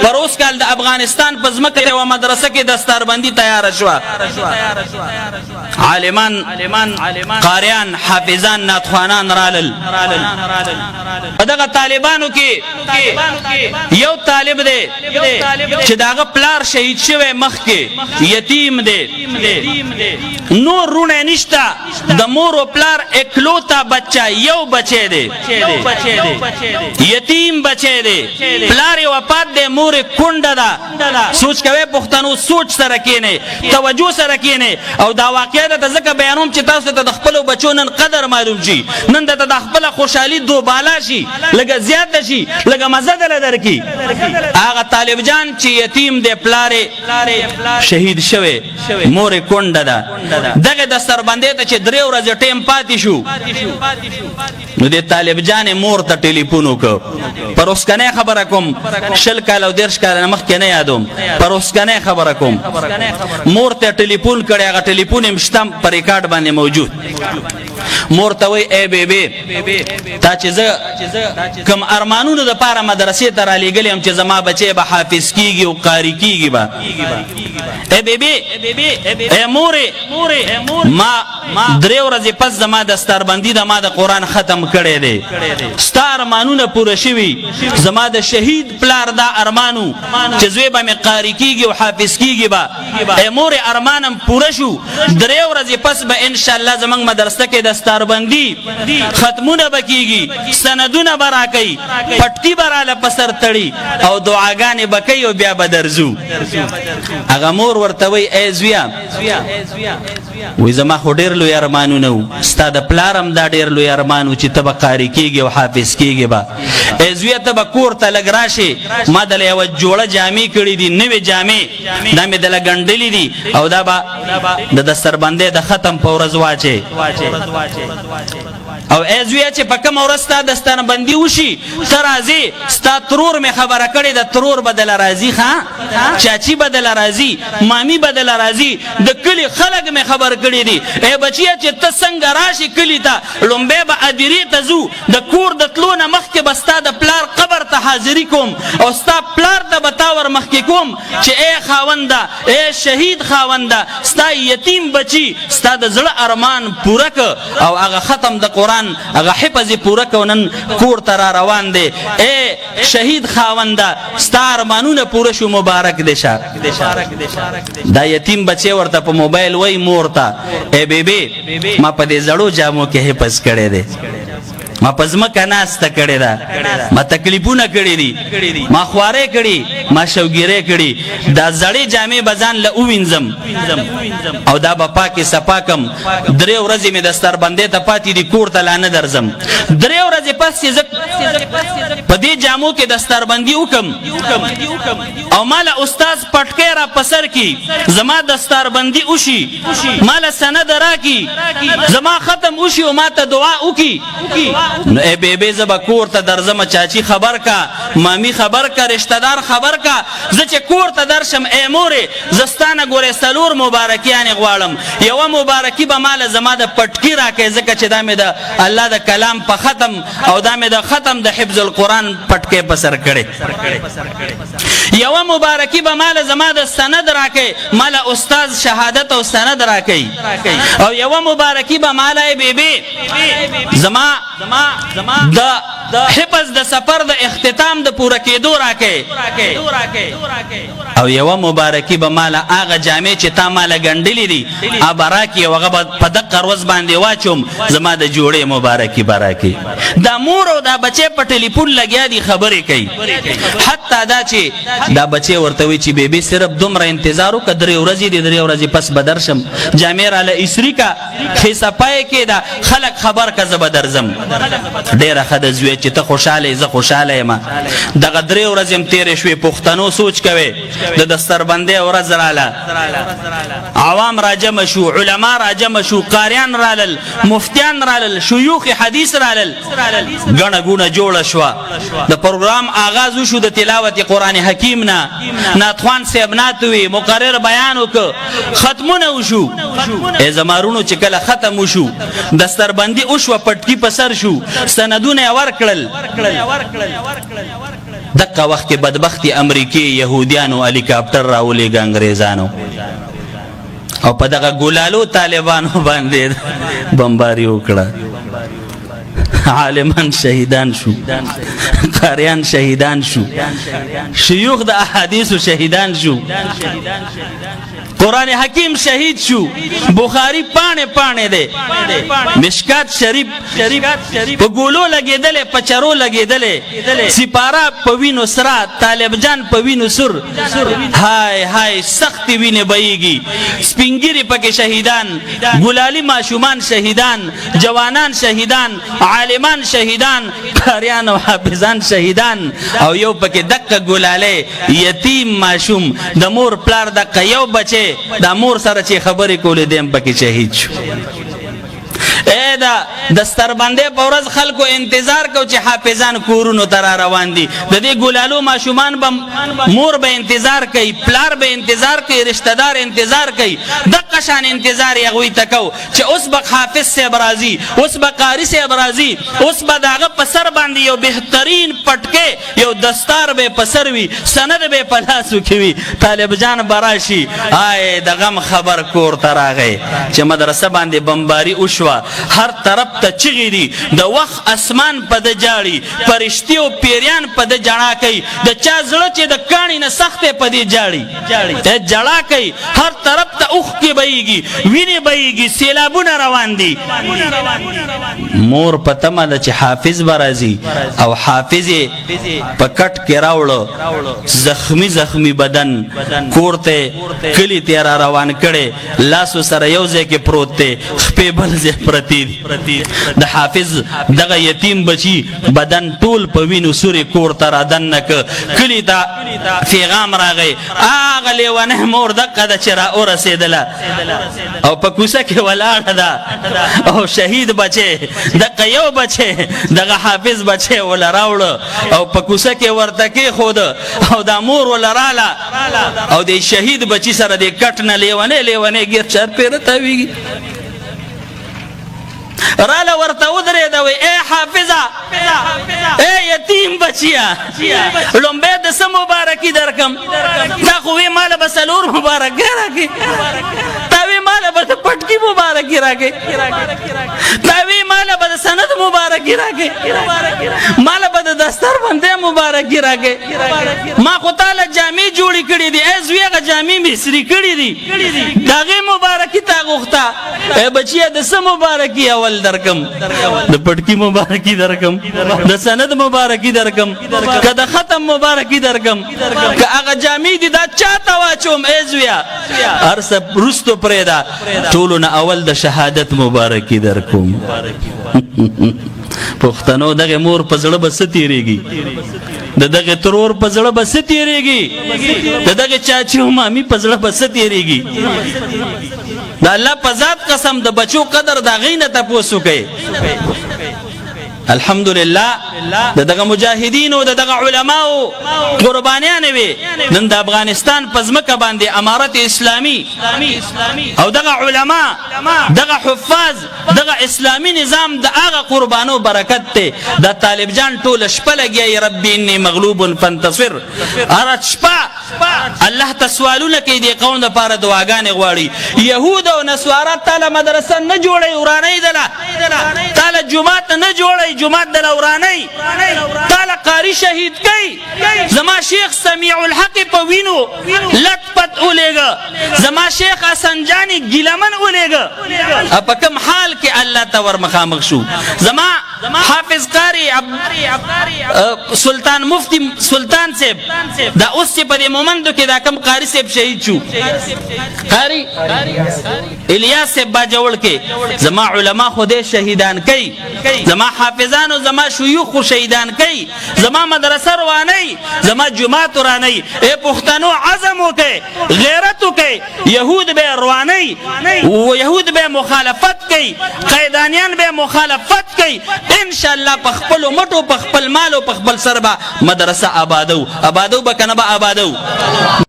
پروس کال د افغانستان په ځمکه و مدرسه کې دستاربندي تیار شوه. عالمان قاریان حافظان ناتخوانان رالل. په دغه طالبانو کې یو طالب دی چې داغه پلار شهید شوی مخ کې یتیم دی نور رونه نشتا د مور او پلار اکلوتا بچا یو بچی دی یتیم بچی دی پلار وفات دی مور کونډه ده. سوچ کوي پښتنو سوچ سره کینه توجه سره کینه او دا واقعیت ته ځکه بیانوم چې تاسو ته د خپل بچو نن قدر معلوم شي نن د خپل خوشحالي دوبالا شي لګه زیات شي لګه مزه دل درکې. هغه طالب جان چې یتیم دی پلار شهید شوی مور کونډه ده دغه دستربندې ته چې 3 ورځې ټیم پاتې شو نو د طالب جان مور ته ټلیفون وکړ. پر اوسکنه خبره کوم شل کال او 10 کال مخکې نه یادوم پر اوسکنه خبره کوم مور ته ټلیفون کړي هغه ټلیفون هم شتم پر ریکارډ باندې موجود. مور ته وای ای بیبي تا چې زه کوم ارمانونو د پاره مدرسې ته را لېږلی یم چې زما بچی به حافظ کیږي او قاری کیږي به ای بیبي ای مورې ما 3 ورځې پس زما دستاربندي د ما د قرآن ختم کړی دی ستا ارمانونه پوره شوي زما د شهید پلار دا ارمانو چې زوی به مې قاری کیږي او حافظ کیږي به ای مورې ارمانم پوره شو 3 ورځې پس به انشاءالله زمونږ مدرسه کې دستاربندي ختمونه بکیږي سندونه براکي پټکی براله پسر تړي او دعاګانې بکي او بیا بدرزو. هغه مور ورته وای ای زویا وای زما خو ډېر لوی ارمانونه وو ستا د پلارم دا ډېر لوی ارمان و چې ته به قاري کیږي او حافظ کیږي به ای زویا ته به کور ته لږ راشې ما دله یوه جوړه جامې کړي دي نوې جامې دا مې دله ګنډلې دي او دا به د دستربندۍ د ختم په ورځ واچې او ای زویا چې په کومه ورځ ستا دستربندي وشي ته راځې ستا ترور مې خبره کړې ده ترور به دله راځي چاچی به دله راځي مامي به دله راځي د کلي خلک مې خبر کړي دي ای بچیه چې ته څنګه راشي کلي ته لومبی به ادیرې ته ځو د کور د تلو نه مخکې به ستا د پلار قبر ته حاضري کوم او ستا پلار ته به تا ور مخکې کوم چې ای خاونده ای شهید خاونده ستا یتیم بچي ستا د زړه ارمان پوره که او هغه ختم د قرآن هغه حفظ پوره که نن کور ته را روان دی ای شهید خاونده ستا ارمانونه پوره شو مبارک دی شه. دا یتیم بچی ورته په موبایل وای مور ته ای بیبي ما په دې زړو جامو کې حفظ کړی دی ما پزمکه ناسته کړی ده ما تکلیفونه کړی دي ما خوارې کړي ما شوګیرې کړي دا زړې جامې بزان له وینځم او دا به پاکې صفاکم 3 ورځې مې دستربندۍ ته پاتې دي کور ته لا نه درځم 3 ورځې پس چې زه په دې جامو کې دستربندي وکم او مالا استاد پټکی را پسر کی زما دستربندي وشي مالا سند راکی زما ختم وشي او ما ته دعا وکي نو ای بیبی زبا کور ته درځم چاچی خبر کا مامی خبر کا رشتہ دار خبر کا زه چې کور ته درشم ای مورې زستانه ګورې سلور مبارکیانې غواړم یوه مبارکي به ماله زما د پټکي راکې ځکه چې دا مې د الله د کلام په ختم او دا مې د ختم د حفظ القرآن پټکی په سر کړی یوه مبارکي به ماله زما د سند راکې ماله استاد شهادت او سند راکې او یوه مبارکي به ماله ای بیبی زما د حفظ د سفر د اختتام د پوره کېدو راکې او یوه مبارکي به ماله هغه جامې چې تا ماله ګنډلې دي هغه راکې او هغه به په دقه ورځ باندې واچوم زما د جوړې مبارکي به راکې. دا مور او دا بچی په ټلیفون لګیا دي خبرې کوي حتی دا چې دا بچی ورته وایي چې بیبي صرف دومره انتظار وکړه 3 ورځې دي 3 ورځې پس به درشم جامې راله ایسري کا خیسه پای کې دا خلک خبر که زه به درځم ډېره ښه ده زوی چې ته خوشحاله زه خوشحاله یم دغه 3 ورځې هم تېرې شوې پښتنو سوچ کوئ د دستربندۍ ورځ راله عوام راجمع شو علما راجمع شو قاریان رالل مفتیان رالل شیوخ حدیث رالل ګڼه ګوڼه جوړه شوه د پروګرام آغاز وشو د تلاوت قرآن حکیم نه ناتخوان صاحب نعت وی مقرر بیان وکړه ختمونه وشو ای زمارونو چې کله ختم وشو دستربندي وشوه پټکي په سر شو سندونه یې ورکړل دغه وخت کې بدبختی امریکای يهوديانو هلیکاپټر راولېږه انګريزانو او په دغه ګولالو طالبانو باندې بمباری وکړه عالمان شهیدان شو قاریان شهیدان شو شيوخ د احادیث شهیدان شو قرآن حکیم شهید شو بخاری پانه ده مشکات شریف په ګولو لګیدل په چرو لګیدل سپارا په وینو سرا طالب جان په وینو سر هاي سخت وینه بهيږي سپینګری پکې شهیدان ګولالي ماشومان شهیدان جوانان شهیدان عالمان شهیدان قاریان او حافظان شهیدان او یو پکې دقه ګولاله یتیم ماشوم د مور پلار د یو بچي د مور سره چې خبرې کولې دیم پکې شهید شو اے دا دستربندې په ورځ خلکو انتظار کو چې حافظان کورونو تر روان دي د دې ګولالو ماشومان به مور به انتظار کوي پلار به انتظار کوي رشتہ دار انتظار کوي د قشان انتظار یغوي تکو چې اوس به حافظ سے برازي اوس به قاری سے برازي اوس به داغه په سر باندې یو بهترین پټکه یو دستار به په سر وي سند به په لاس وکوي طالب جان براشي آی د غم خبر کور تراغه چې مدرسه باندې بمباری وشوه هر طرف ته چغې دي د وخت اسمان په د جاړي فرشتي او پیریان په د جړا کوي د چا زړه چې د کاڼي نه سختې په دې جاړي ته جړا کوي هر طرف ته اوخ کې بهيږي وینې بهيږي سیلابونه روان دي مور په تمه ده چې حافظ برازي او حافظ په کټ کې راوړو زخمی بدن کورته کلی تیار روان کړي لاسو سره یو ځای کې پروت دی خپې بل ځای پرتی د حافظ دغه یتیم بچی بدن ټول په وینو سوري کور تر ادن نک کلی دا پیغام راغی اغه لیونه مور دغه د چر او رسیدله او په کوسه کې ولاړه ده او شهید بچي دغه یو بچي دغه حافظ بچي ول راوړ او په کوسه کې ورته کې خود او د مور ول رااله او د شهید بچی سره د کټ نه لیونه غیر چر پیرته ویږي رالا ورته ودرې دا وي اے حافظه اے یتیم بچیا لومبه د سم مبارکي درکم دا خو وی مال بسلور مبارک راکې تا وی مال بس پټکی مبارکي راکې تا وی مال بس سند مبارکي راکې مال بس دستر باندې مبارکي راکې ما خو تعالی جامع جوړی کړی دي ایز ویغه جامع مصری کړی دي داغه مبارکي تا غوښتا اے بچیا د سم مبارکي اول درکم د پټکی مبارکي درکم د سند مبارکي درکم کده ختم مبارکي درکم که هغه جامع دي دا چاته واچوم ایزویا ارس رستو پرېدا ټولو نه اول د شهادت مبارکي درکوم پښتنو دغه مور په زړه بس تیریږي دغه ترور په زړه بس تیریږي دغه چاچو مامي په زړه بس تیریږي دا الله په ذات قسم د بچو قدر دا غینه تاسو کوي الحمدلله دغه مجاهدین او دغه علماء قربانیان وي نن د افغانستان پزمکه باندې امارت اسلامی او دغه علماء دغه حفاظ دغه اسلامی نظام د هغه قربانو برکت ته د طالب جان ټول شپه لګي ربي اني مغلوب فانتصر ارت شپه الله تسوالونه کوي د قوم لپاره دعاګانې غواړي يهود او نصارا تعالی مدرسه نه جوړي ورانه دله تعالی جمعه نه جوړي جمعه د لورانی تعالی قاری شهید کئ زما شیخ سمیع الحق په وینو لټ پت اولېګا زما شیخ حسن جانی ګلمن اولېګا په کوم حال کې الله تور مخامخ شو زما حافظ قاری سلطان مفتی سلطان صاحب دا اوس په مومندو کې دا کم قاری صاحب شهید شو قاری الیاس صاحب باجوړ کې زما علما خوده شهیدان کئ زما حافظانو زما شيوخ شهیدان کئ زما مدرسه رواني زما جمعه رواني اے پښتنو عزم وکي غیرت وکي يهود به رواني او يهود به مخالفت کئ قیدانیان به مخالفت کئ ان شاء الله پخپل مټو پخپل مالو پخپل سربا مدرسه آبادو بکنه با آبادو